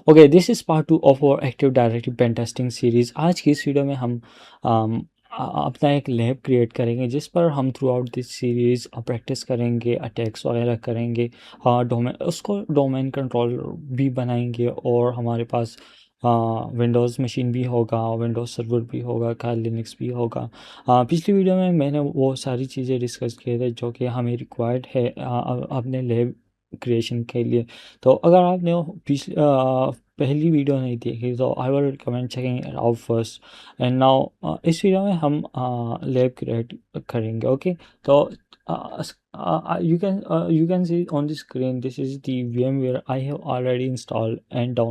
Okay, this is part 2 of our active directive pen testing series. आज की इस video में हम अपना एक लैब क्रिएट करेंगे जिस पर हम through out this series practice करेंगे, अटैक्स वगैरह करेंगे। डोमेन उसको डोमेन कंट्रोल भी बनाएंगे और हमारे पास विंडोज़ मशीन भी होगा, विंडोज़ सर्वर भी होगा, काइल लिनक्स भी होगा। पिछली वीडियो में मैंने वो सारी चीज़ें डिस्कस किए थे जो कि हमें रिक्वायर्ड है अपने लैब क्रिएशन के लिए। तो अगर आपने पिछली पहली वीडियो नहीं देखी तो I will recommend checking it out first. And now इस वीडियो में हम लैब क्रिएट करेंगे। ओके, तो you can see on the screen, this is the VMware I have already installed and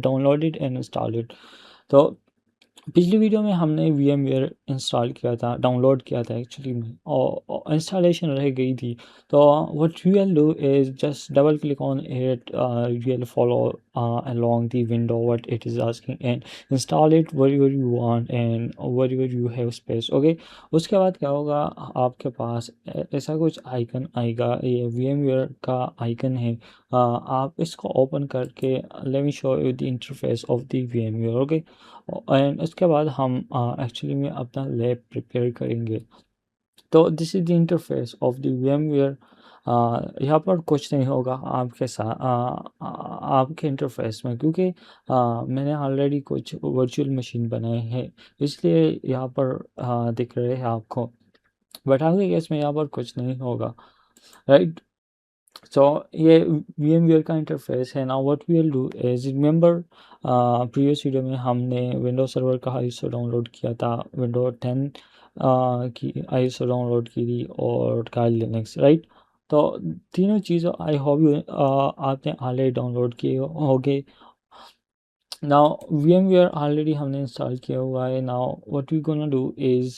downloaded and installed it. तो पिछली video में हमने VMware install किया था, डाउनलोड किया था एक्चुअली में, और इंस्टॉलेशन रह गई थी। तो what you will do is just double click on it, you will follow along the window what it is asking and install it wherever you want and wherever you have space. Okay, उसके बाद क्या होगा, आपके पास ऐसा कुछ icon आएगा, ये VMware का आइकन है। आप इसको ओपन करके late me show you the interface of the VMware। Okay, and उसके बाद हम एक्चुअली में अपना लैब प्रिपेयर करेंगे। तो this is the interface of the VMware। यहाँ पर कुछ नहीं होगा आपके साथ आपके इंटरफेस में, क्योंकि मैंने ऑलरेडी कुछ वर्चुअल मशीन बनाए हैं, इसलिए यहाँ पर दिख रहे हैं आपको। बट आगे केस में यहाँ पर कुछ नहीं होगा, राइट। सो ये VMware का इंटरफेस है। Now what we will do is, remember previous video में हमने विंडोज सर्वर का ISO डाउनलोड किया था, विंडो 10 की ISO डाउनलोड की थी, और काइल लिनक्स, राइट। तो तीनों चीज़ों आई होप यू आपने ऑलरेडी डाउनलोड किए होंगे। नाउ VMware ऑलरेडी हमने इंस्टॉल किया हुआ है। Now what we gonna do is,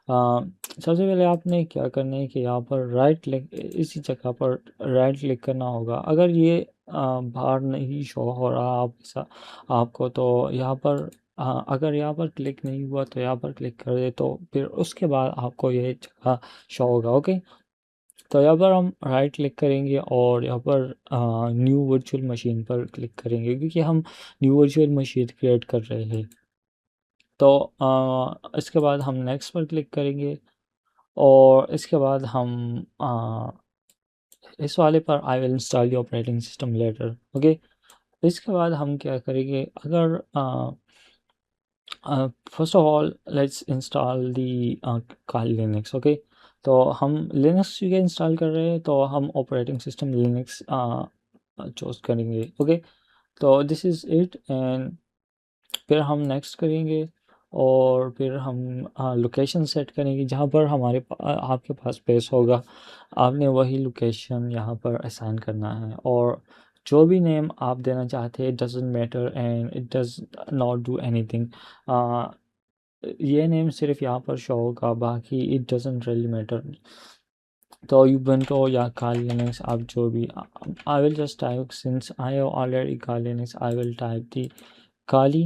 सबसे पहले आपने क्या करना है कि यहाँ पर राइट क्लिक, इसी जगह पर राइट क्लिक करना होगा। अगर ये बाहर नहीं शो हो रहा आपके साथ आपको, तो यहाँ पर अगर यहाँ पर क्लिक नहीं हुआ तो यहाँ पर क्लिक कर दे, तो फिर उसके बाद आपको ये जगह शो होगा। ओके, तो यहाँ पर हम राइट क्लिक करेंगे और यहाँ पर न्यू वर्चुअल मशीन पर क्लिक करेंगे, क्योंकि हम न्यू वर्चुअल मशीन क्रिएट कर रहे हैं। तो इसके बाद हम नेक्स्ट पर क्लिक करेंगे और इसके बाद हम इस वाले पर I will install the operating system later. Okay, इसके बाद हम क्या करेंगे, अगर first of all let's install the Kali Linux. Okay, तो हम लिनक्स के इंस्टॉल कर रहे हैं, तो हम ऑपरेटिंग सिस्टम लिनक्स चूज़ करेंगे। ओके, तो दिस इज़ इट। एंड फिर हम नेक्स्ट करेंगे और फिर हम लोकेशन सेट करेंगे जहाँ पर आपके पास स्पेस होगा, आपने वही लोकेशन यहाँ पर असाइन करना है। और जो भी नेम आप देना चाहते हैं, doesn't matter and it does not do anything. ये नेम सिर्फ यहाँ पर शो होगा, बाकी इट डजेंट रियली मैटर। तो यूबंटो या काली लिनक्स, आप जो भी, I will just type, since I have already Kali Linux, I will type the Kali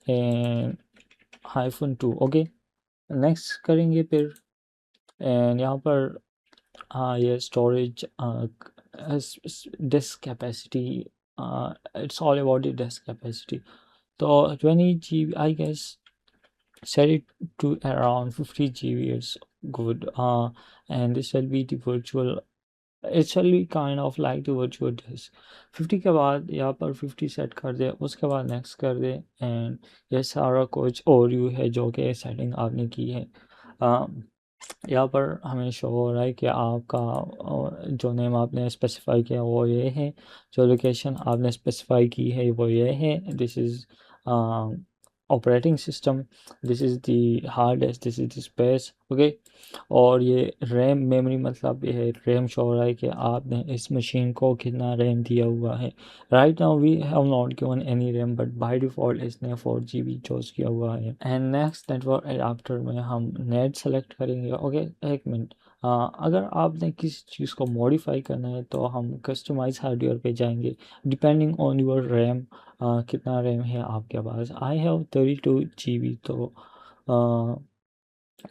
and -2। Okay, next करेंगे फिर। एंड यहाँ पर हाँ, ये storage disk capacity, it's all about the disk capacity. तो 20 GB I guess, set it to around 50 GB, it's good. And this will be the virtual, it shall be kind of like the virtual disk। 50 के बाद यहाँ पर 50 set कर दे, उसके बाद next कर दे। And ये सारा कुछ और यू है जो कि सेटिंग आपने की है। यहाँ पर हमें शो हो रहा है कि आपका जो नेम आपने स्पेसिफाई किया वो ये है, जो लोकेशन आपने स्पेसिफाई की है वो ये है। This is operating system, this is the hard disk, this is the space. Okay, और ये रैम मेमोरी, मतलब ये है रैम शो हो रहा है कि आपने इस मशीन को कितना रैम दिया हुआ है। Right now we have not given any RAM, but by default इसने 4 GB चूज़ किया हुआ है। एंड नेक्स्ट नेटवर्क एडाप्टर में हम नेट सेलेक्ट करेंगे। ओके, एक मिनट, अगर आपने किसी चीज़ को मॉडिफाई करना है तो हम कस्टमाइज हार्डवेयर पे जाएंगे, डिपेंडिंग ऑन योर रैम। कितना रैम है आपके पास, आई हैव 32 GB। तो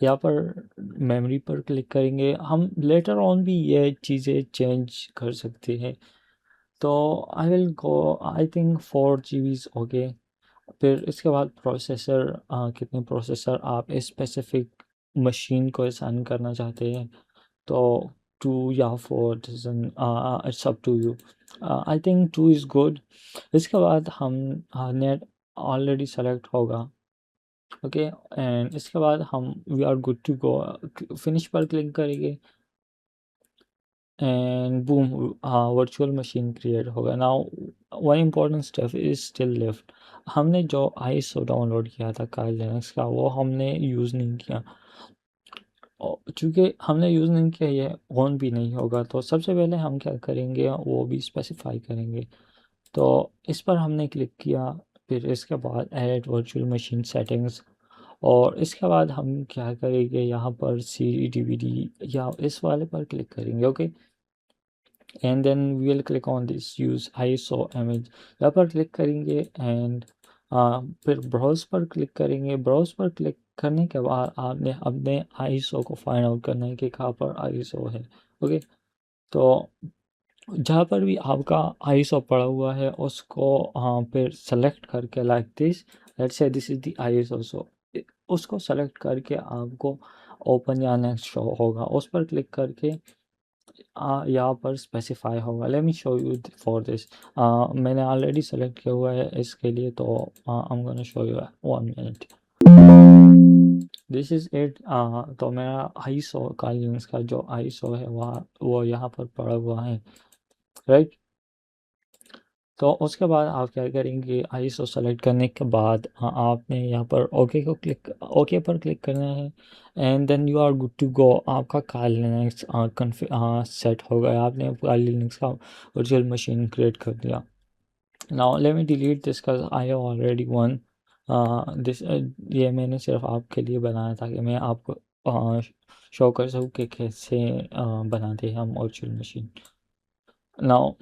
यहाँ पर मेमोरी पर क्लिक करेंगे। हम लेटर ऑन भी ये चीज़ें चेंज कर सकते हैं। तो I will go, I think 4 GB okay. फिर इसके बाद प्रोसेसर, कितने प्रोसेसर आप स्पेसिफिक मशीन को असाइन करना चाहते हैं, तो 2 या 4 dozen, it's up to you. I think 2 is good. इसके बाद हम नेट ऑलरेडी सेलेक्ट होगा, ओके। एंड इसके बाद हम we are good to go, finish पर क्लिक करेंगे and boom, virtual machine create होगा। Now one important step is still left. हमने जो आईएसओ डाउनलोड किया था काइल लिनक्स का, वो हमने यूज़ नहीं किया। चूँकि हमने यूज़ नहीं किया, ये ऑन भी नहीं होगा। तो सबसे पहले हम क्या करेंगे, वो भी स्पेसिफाई करेंगे। तो इस पर हमने क्लिक किया, फिर इसके बाद ऐड वर्चुअल मशीन सेटिंग्स, और इसके बाद हम क्या करेंगे, यहाँ पर सी डीवीडी या इस वाले पर क्लिक करेंगे, okay. And then we will click on this use ISO image, यहाँ पर क्लिक करेंगे। एंड फिर ब्राउज पर क्लिक करेंगे। ब्राउज पर क्लिक करने के बाद आपने अपने आईएसओ को फाइंड आउट करना है कि कहाँ पर आईएसओ है, ओके। तो जहाँ पर भी आपका आईएसओ पड़ा हुआ है उसको फिर सेलेक्ट करके, like this, let's say this is the ISO, so उसको सेलेक्ट करके आपको ओपन या नेक्स्ट शो होगा, उस पर क्लिक करके यहाँ पर स्पेसिफाई होगा। Late me show you for this. मैंने ऑलरेडी सेलेक्ट किया हुआ है इसके लिए, तो आई am gonna show you 1 minute. This is it. तो मेरा आईएसओ का लिनक्स का जो आईएसओ है वह वो यहाँ पर पड़ा हुआ है, राइट। तो उसके बाद आप क्या करेंगे, आईएसओ सेलेक्ट करने के बाद आपने यहाँ पर ओके को क्लिक, ओके पर क्लिक करना है। And then you are good to go. आपका काइल लिनक्स सेट हो गया, आपने काइल लिनक्स का वर्चुअल मशीन क्रिएट कर दिया। Now let me delete this because I have already one this. ये मैंने सिर्फ आपके लिए बनाया था कि मैं आपको शो कर सकूँ कि कैसे बनाते हैं हम virtual machine. Now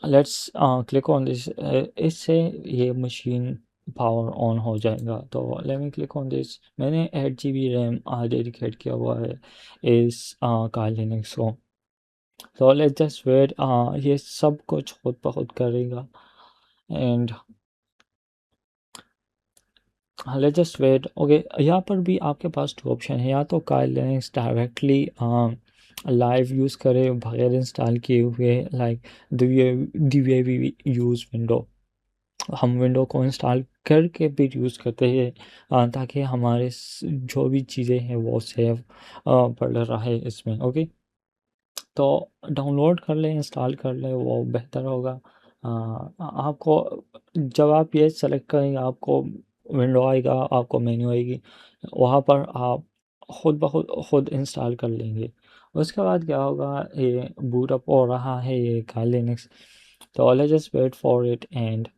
let's click on this. इससे ये मशीन पावर ऑन हो जाएगा। तो let me click on this. मैंने 8 GB रैम डेडिकेट किया हुआ है इस काइल लिनक्स को। तो लेट्स जस्ट वेट, ये सब कुछ खुद ब खुद करेगा। And let's just wait, okay. यहाँ पर भी आपके पास 2 ऑप्शन है, या तो Kali Linux directly live use करें बगैर इंस्टॉल किए हुए, like the way we use window. हम विंडो को इंस्टॉल करके भी यूज़ करते हैं, ताकि हमारे जो भी चीज़ें हैं वो सेव पड़ रहा है इसमें, ओके। तो डाउनलोड कर लें, इंस्टॉल कर लें, वो बेहतर होगा। आपको जब आप ये सेलेक्ट करेंगे, आपको विंडो आएगा, आपको मेन्यू आएगी, वहाँ पर आप खुद इंस्टॉल कर लेंगे। उसके बाद क्या होगा, ये बूट अप हो रहा है ये काइल लिनक्स। तो let's just wait for it. And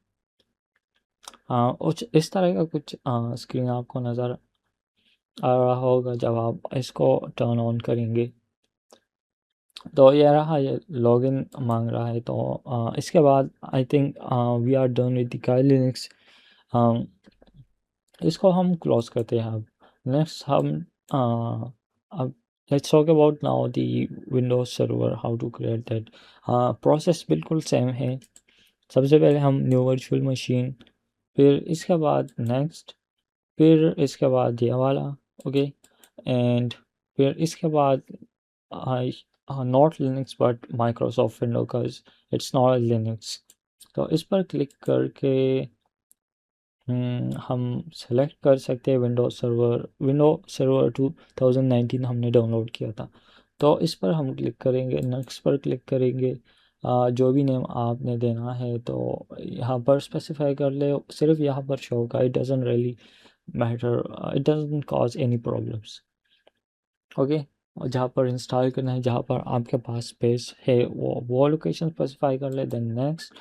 कुछ इस तरह का कुछ स्क्रीन आपको नज़र आ रहा होगा जब आप इसको टर्न ऑन करेंगे। तो ये रहा, ये लॉगिन मांग रहा है। तो इसके बाद I think we are done with the Kali Linux. इसको हम क्लोज करते हैं। अब नेक्स्ट हम अब let's talk about now the Windows server, how to create that. Process बिल्कुल सेम है। सबसे पहले हम न्यू वर्चुअल मशीन, फिर इसके बाद नेक्स्ट, फिर इसके बाद ये वाला, ओके। एंड फिर इसके बाद I not Linux but Microsoft window का, इट्स नॉट लिनक्स। तो इस पर क्लिक करके हम सेलेक्ट कर सकते हैं विंडो सर्वर 2019 हमने डाउनलोड किया था। तो इस पर हम क्लिक करेंगे, नेक्स्ट पर क्लिक करेंगे। जो भी नेम आपने देना है तो यहाँ पर स्पेसिफाई कर ले, सिर्फ यहाँ पर शो होगा, it doesn't really matter, it doesn't cause any problems, okay. और जहाँ पर इंस्टॉल करना है, जहाँ पर आपके पास स्पेस है, वो लोकेशन स्पेसिफाई कर ले। Then next,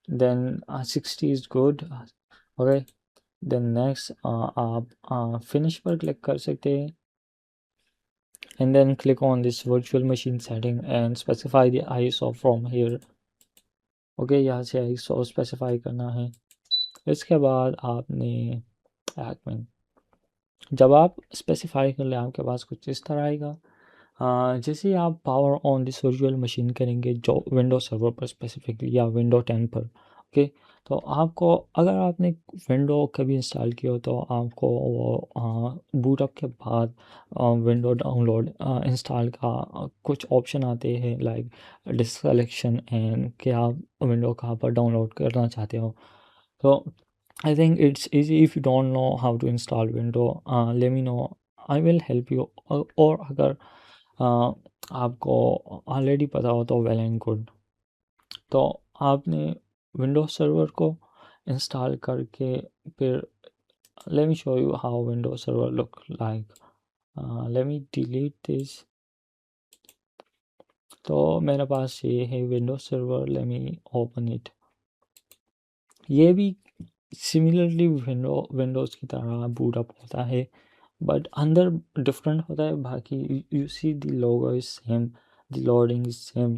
then 60 is good, okay. Then next आप फिनिश पर क्लिक कर सकते हैं। And then click on this virtual machine setting and specify the ISO from here, okay. यहाँ से आईएसओ स्पेसिफाई करना है। इसके बाद आपने एक मिनट, जब आप स्पेसिफाई कर ले आपके पास कुछ इस तरह आएगा। जैसे आप power on this virtual machine करेंगे जो विंडो सर्वर पर स्पेसिफिकली या विंडो 10 पर, ओके। तो आपको, अगर आपने विंडो कभी इंस्टॉल किया हो तो आपको वो बूट अप के बाद विंडो डाउनलोड इंस्टॉल का कुछ ऑप्शन आते हैं, लाइक डिस्क कलेक्शन एंड कि आप विंडो कहाँ पर डाउनलोड करना चाहते हो। तो I think it's easy. If you don't know how to install Windows, let me know. I will help you. और अगर आपको ऑलरेडी पता हो तो वेल एंड गुड। तो आपने विंडोज सर्वर को इंस्टॉल करके फिर let me show you how Windows server look like. Let me delete this. तो मेरे पास ये है Windows server, let me open it. ये भी सिमिलरली विंडोज़ की तरह बूट अप होता है, बट अंदर डिफरेंट होता है। बाकी you see the logo is same, the loading is same.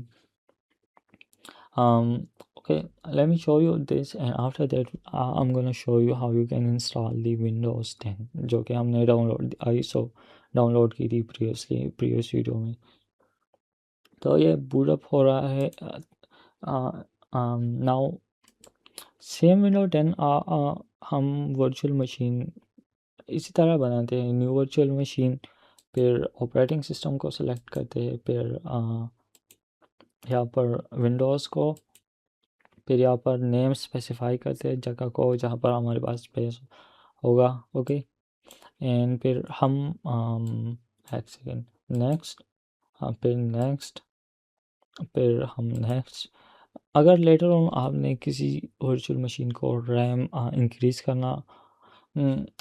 Okay, let me show you this and after that I'm gonna show you how you can install the Windows 10 जो कि हमने ISO download की थी previous video में। तो ये boot up हो रहा है नाउ। सेम विंडो 10 हम वर्चुअल मशीन इसी तरह बनाते हैं, न्यू वर्चुअल मशीन, फिर ऑपरेटिंग सिस्टम को सेलेक्ट करते हैं, फिर यहाँ पर विंडोज़ को, फिर यहाँ पर नेम स्पेसिफाई करते हैं जगह को जहाँ पर हमारे पास स्पेस होगा, ओके। एंड फिर हम एक सेकेंड, नेक्स्ट, फिर नेक्स्ट, फिर हम नेक्स्ट। अगर लेटर ऑन आपने किसी वर्चुअल मशीन को रैम इंक्रीज़ करना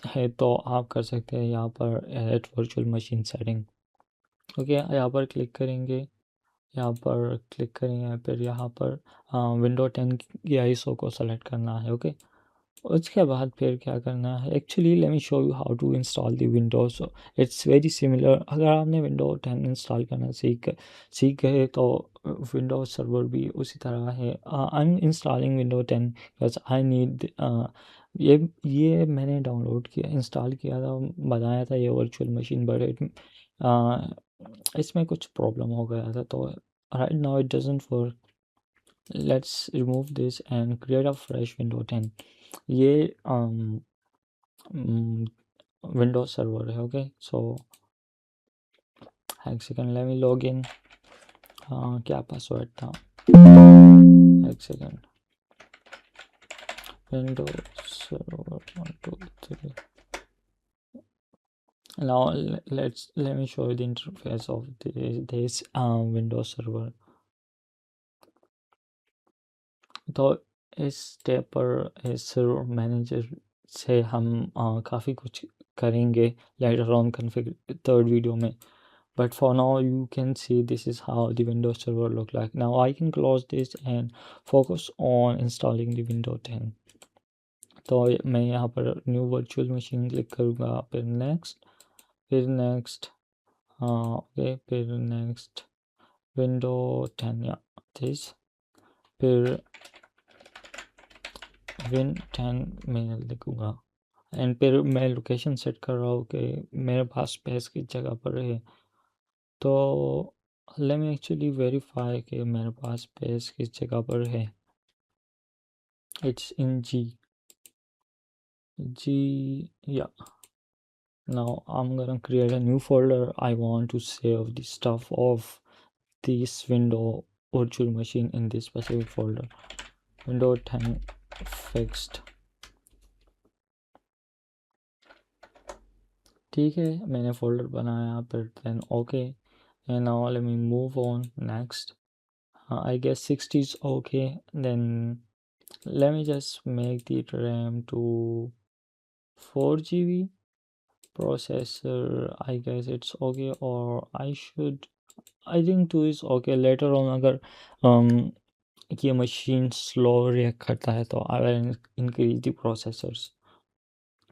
है तो आप कर सकते हैं यहाँ पर add virtual machine setting, okay. यहाँ पर क्लिक करेंगे, यहाँ पर क्लिक करेंगे, फिर यहाँ पर विंडो 10 की आईएसओ को सेलेक्ट करना है, ओके। उसके बाद फिर क्या करना है, actually let me show you how to install the Windows. It's very similar. अगर आपने विंडो 10 इंस्टॉल करना सीख गए तो विंडोज सर्वर भी उसी तरह है। I am installing window 10 because I need ये मैंने डाउनलोड किया, इंस्टॉल किया था, बनाया था ये वर्चुअल मशीन, बट इसमें कुछ प्रॉब्लम हो गया था तो right now it doesn't work. Let's remove this and create a fresh window 10। ये विंडोज सर्वर है, ओके। सो एक second, let me log in. क्या पासवर्ड था, एक second, Windows server 1 2 3। now let me show you the interface of this Windows server. तो इस step पर इस सर्वर मैनेजर से हम काफ़ी कुछ करेंगे later on configure third video में, but for now you can see this is how the Windows server look like. Now I can close this and focus on installing the Windows 10. तो मैं यहाँ पर न्यू वर्चुअल मशीन क्लिक करूँगा, फिर next, फिर next, okay, फिर next window 10 या this, फिर विन 10 मैं लिखूँगा एंड फिर मैं लोकेशन सेट कर रहा हूँ कि मेरे पास स्पेस किस जगह पर है। तो लेट मी एक्चुअली वेरीफाई कि मेरे पास स्पेस किस जगह पर है। इट्स इन जी या। now I'm gonna create a new folder. I want to save the stuff of this window virtual machine in this specific folder, window 10 fixed। ठीक है, मैंने फोल्डर बनाया, फिर then okay, and now let me move on next. I guess 60 is okay, then let me just make the RAM to 4 GB, processor I guess it's okay, or I think 2 is okay. later on अगर ये machine slow react करता है तो I will increase the processors.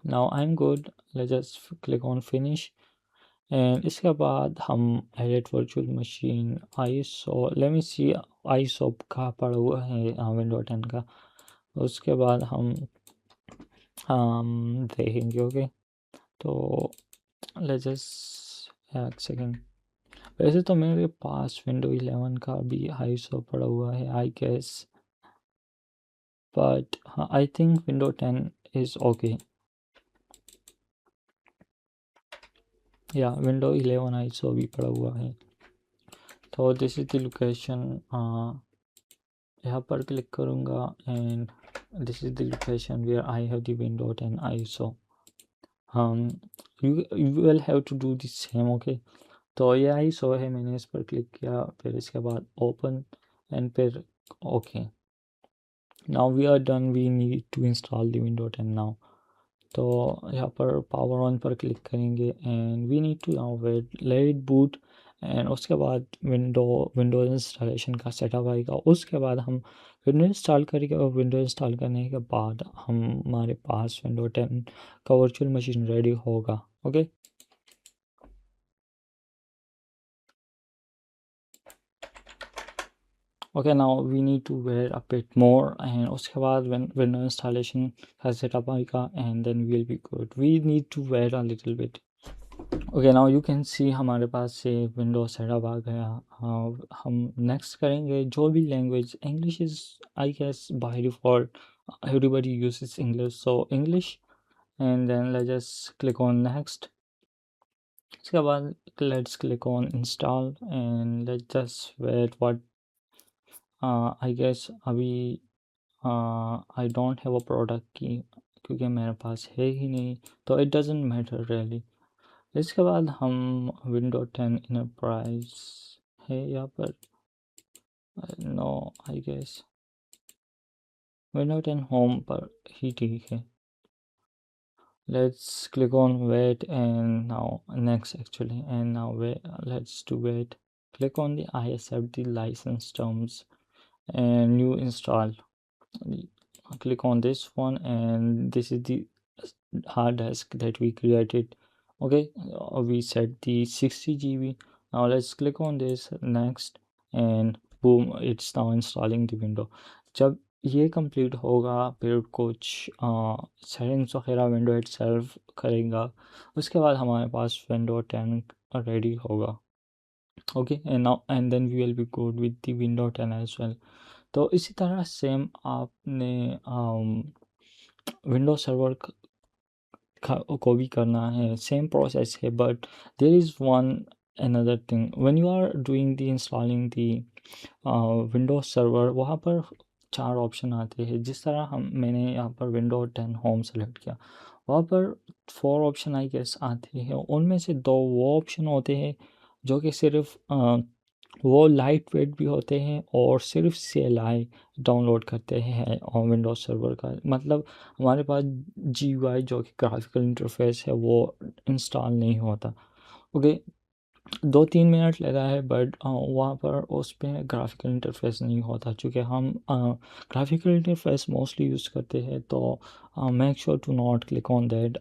now I'm good, let's just click on finish and इसके बाद हम edit virtual machine ISO, let me see ISO कहाँ पड़ा हुआ है विंडो 10 का, उसके बाद हम देखेंगे, ओके। तो let's just एक सेकेंड, वैसे तो मेरे पास विंडो 11 का भी ISO पड़ा हुआ है I guess, but I think window 10 is okay. या विंडो 11 ISO भी पड़ा हुआ है। तो दिस इज़ द लोकेशन, यहाँ पर क्लिक करूँगा and this is the location where I have the window 10 ISO। You will have to do the same, okay. तो ये ISO है, मैंने इस पर क्लिक किया, फिर इसके बाद ओपन एंड फिर okay. Now we are done, we need to install the window 10 now. तो यहाँ पर पावर ऑन पर क्लिक करेंगे and we need to now wait let it boot. And उसके बाद विंडोज़ इंस्टॉलेशन का सेटअप आएगा, उसके बाद हम विंडो इंस्टॉल करेंगे और विंडो इंस्टॉल करने के बाद हमारे पास विंडो 10 का वर्चुअल मशीन रेडी होगा, okay. Okay now we need to wait a bit more and उसके बाद विंडो इंस्टॉलेशन का सेटअप आएगा and then we will be good, we need to wait a little bit. Okay now you can see हमारे पास से window setup आ गया। हम next करेंगे जो भी language, English is I guess by default everybody uses English, so English and then let's just click on next. इसके बाद let's click on install and let's just wait what I guess अभी I don't have a product key, क्योंकि मेरे पास है ही नहीं, तो it doesn't matter really. इसके बाद हम विंडो 10 इनरप्राइज है यहाँ पर, no I guess window 10 home पर ही ठीक है। Let's click on wait and now next actually and now we let's to wait, click on the I accept the license terms and new install. Click on this one and this is the hard disk that we created, okay. We set the 60 GB. Now let's click on this next and boom, it's now installing the window. जब ये complete होगा फिर कुछ settings वगैरह window itself करेगा, उसके बाद हमारे पास विंडो 10 रेडी होगा, okay. And now and then we will be good with the window 10 as well. तो इसी तरह सेम आपने विंडो सर्वर को भी करना है, सेम प्रोसेस है, but there is one another thing when you are doing the installing the Windows server, वहाँ पर 4 ऑप्शन आते हैं। जिस तरह हम मैंने यहाँ पर विंडो 10 होम सेलेक्ट किया, वहाँ पर 4 ऑप्शन आई गेस आते हैं, उनमें से 2 वो ऑप्शन होते हैं जो कि सिर्फ वो लाइट वेट भी होते हैं और सिर्फ CLI डाउनलोड करते हैं और विंडोज सर्वर का, मतलब हमारे पास GUI जो कि ग्राफिकल इंटरफेस है वो इंस्टॉल नहीं होता, ओके। 2-3 मिनट लगा है बट वहाँ पर उस पर ग्राफिकल इंटरफेस नहीं होता, चूँकि हम ग्राफिकल इंटरफेस मोस्टली यूज़ करते हैं, तो make sure to not click on that.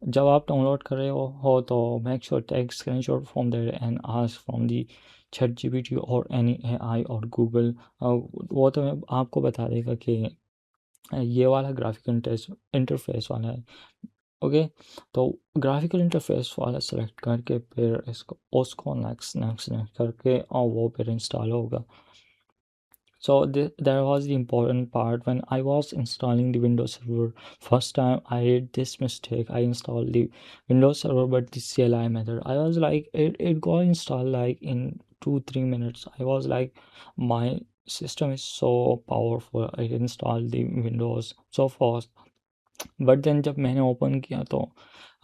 जब आप डाउनलोड कर रहे हो तो make sure take screenshot from that and ask from the ChatGPT और एनी AI और गूगल, वो तो मैं आपको बता देगा कि ये वाला ग्राफिकल इंटरफेस वाला है, ओके। तो ग्राफिकल इंटरफेस वाला सेलेक्ट करके फिर इसको उसको नेक्स्ट नेक्स्ट नेक्स्ट करके और वो फिर इंस्टॉल होगा। So there was the important part when I was installing the Windows Server. First time I did this mistake. I installed the Windows Server but the CLI method. I was like it got installed like in 2-3 minutes. I was like my system is so powerful. I installed the Windows so fast. But then जब मैंने open किया तो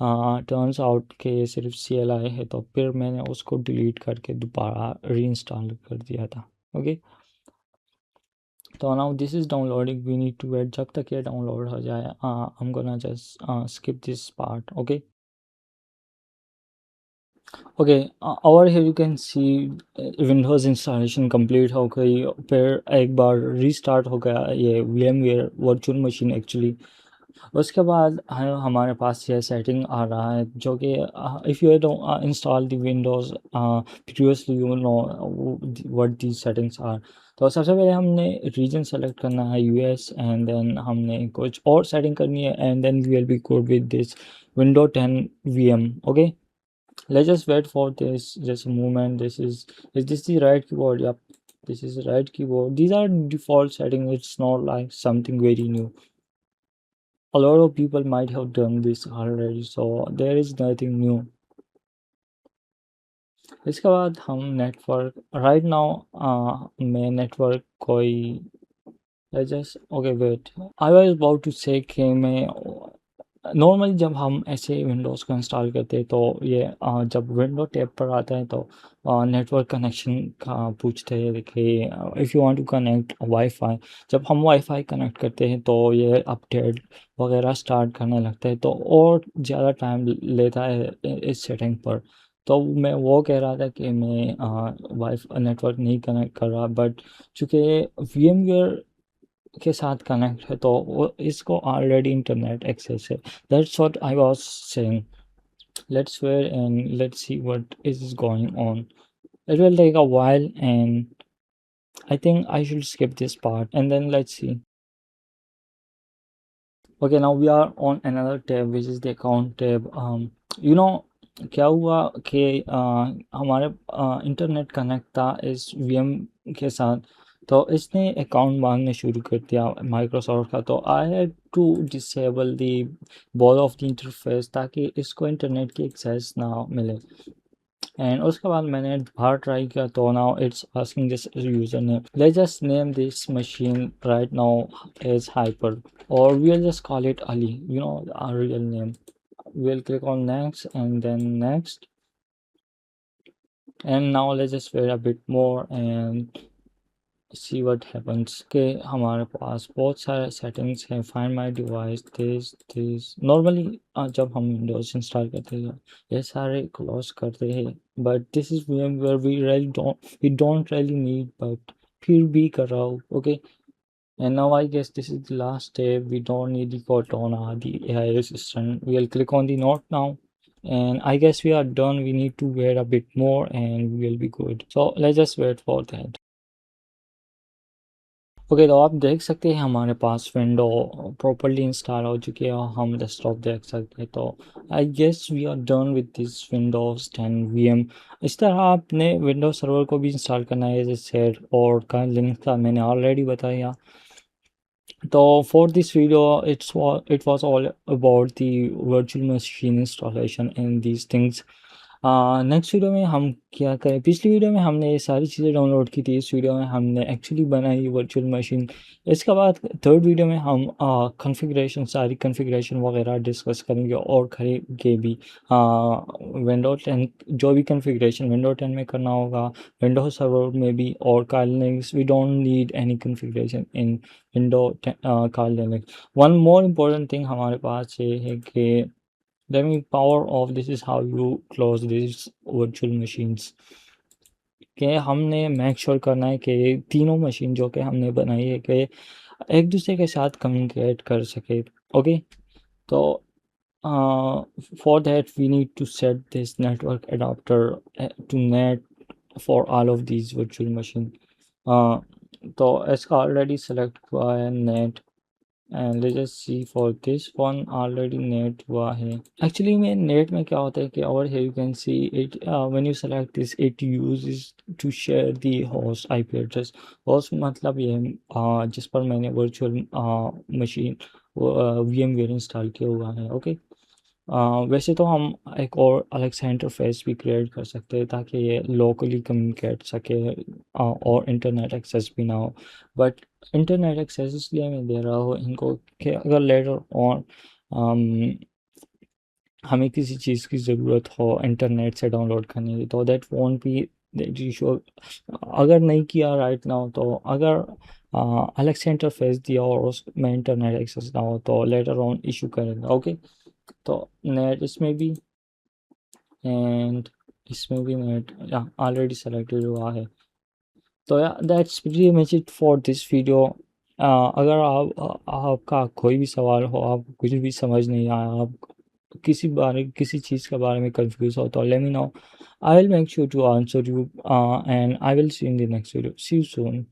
turns out के सिर्फ CLI है, तो फिर मैंने उसको डिलीट करके दोबारा रीइंस्टॉल कर दिया था, ओके। तो now this is downloading, we need to wait जब तक ये डाउनलोड हो जाए। I am gonna just skip this part, okay. Okay over here you can see Windows installation complete हो गई, फिर एक बार रीस्टार्ट हो गया ये VMware वर्चुअल मशीन एक्चुअली। उसके बाद हमारे पास ये सेटिंग आ रहा है जो कि if you don't install the Windows previously you know what the settings are. तो सबसे पहले हमने रीजन सेलेक्ट करना है US एंड देन हमने कुछ और सेटिंग करनी है and then we will be good with this window 10 VM, okay. Let's just wait for this just a moment. Is this the right keyboard? Yep, this is the right keyboard. These are default settings. It's not like something very new. A lot of people might have done this already, so there is nothing new. इसके बाद हम network right now मैं network कोई just okay wait I was about to say कि मैं normally जब हम ऐसे विंडोज़ को इंस्टॉल करते हैं तो ये जब विंडो टैब पर आता है तो नेटवर्क कनेक्शन का पूछते हैं देखिए if you want to connect WiFi. जब हम वाईफाई कनेक्ट करते हैं तो ये अपडेट वगैरह स्टार्ट करने लगता है तो और ज़्यादा टाइम लेता है इस सेटिंग पर। तो मैं वो कह रहा था कि मैं वाईफाई नेटवर्क नहीं कनेक्ट कर रहा बट चूँकि वीएमवेयर के साथ कनेक्ट है तो वो इसको ऑलरेडी इंटरनेट एक्सेस है। That's what I was saying. Let's wait and let's see what is going on. It will take a while and I think I should skip this part and then let's see. Okay, now we are on another tab which is the account tab. You know क्या हुआ कि हमारे internet connect था इस VM के साथ तो इसने अकाउंट मांगने शुरू कर दिया माइक्रोसॉफ्ट का। तो I had to disable the both of the interface ताकि इसको इंटरनेट की एक्सेस ना मिले। एंड उसके बाद मैंने बाहर ट्राई किया तो now it's asking this user name. Let's just name this machine right now as hyper or we'll just call it Ali, you know, our real name. We'll click on next and then next, and now let's just wait a bit more and see what happens. Okay, हमारे पास बहुत सारे settings हैं, find my device, this normally जब हम Windows install करते हैं ये सारे क्लोज करते हैं but this is where we don't really need but फिर भी कर रहा हूँ। okay. And now I guess this is the last step. We don't need the Cortana, the AI assistant. We'll click on the note now. And I guess we are done. We need to wait a bit more and we'll be good. So let's just wait for that. Okay तो आप देख सकते हैं हमारे पास window properly install हो चुकी है और हम डेस्कटॉप देख सकते हैं। तो I guess we are done with this Windows 10 VM. इस तरह आपने विंडोज सर्वर को भी इंस्टॉल करना है जैसे और का लिंक था मैंने ऑलरेडी बताया। So for this video, it was all about the virtual machine installation and these things. Next video में हम क्या करें, पिछली वीडियो में हमने ये सारी चीज़ें डाउनलोड की थी, इस वीडियो में हमने एक्चुअली बनाई वर्चुअल मशीन। इसके बाद थर्ड वीडियो में हम कॉन्फ़िगरेशन सारी कॉन्फ़िगरेशन वगैरह डिस्कस करेंगे और करेंगे भी। विंडो 10 जो भी कॉन्फ़िगरेशन विंडो 10 में करना होगा विंडो सर्वर में भी और Kali Linux we don't need any configuration in window Kali Linux. One more important thing हमारे पास ये है कि let me power off. This is how you close these virtual machines कि हमने मेक श्योर करना है कि तीनों मशीन जो कि हमने बनाई है कि एक दूसरे के साथ कम्युनिकेट कर सके। ओके तो for that we need to set this network adapter to net for all of these virtual machine। तो इसका ऑलरेडी सेलेक्ट हुआ है net and let's just see for this one already net हुआ है। actually में net में क्या होता है कि over here you can see it when you select this it uses to share the host IP address। host मतलब ये जिस पर मैंने virtual machine VMware इंस्टॉल किया हुआ है। ओके वैसे तो हम एक और अलग सा इंटरफेस भी क्रिएट कर सकते हैं ताकि ये लोकली कम्युनिकेट सके और इंटरनेट एक्सेस भी ना हो। बट इंटरनेट एक्सेस इसलिए मैं दे रहा हूँ इनको कि अगर लेटर ऑन हमें किसी चीज़ की ज़रूरत हो इंटरनेट से डाउनलोड करने की तो that won't be that issue. अगर नहीं किया राइट नाउ तो अगर अलग से इंटरफेस दिया और उसमें इंटरनेट एक्सेस ना हो तो लेटर ऑन इशू करेगा। ओके तो नेट इसमें भी एंड इसमें भी नेट ऑलरेडी सेलेक्टेड हुआ है। तो या that's pretty much it for this video. अगर आपका कोई भी सवाल हो आप कुछ भी समझ नहीं आया आप किसी चीज़ के बारे में कंफ्यूज हो तो let me know. I will make sure to answer you and I will see in the next video. See you soon.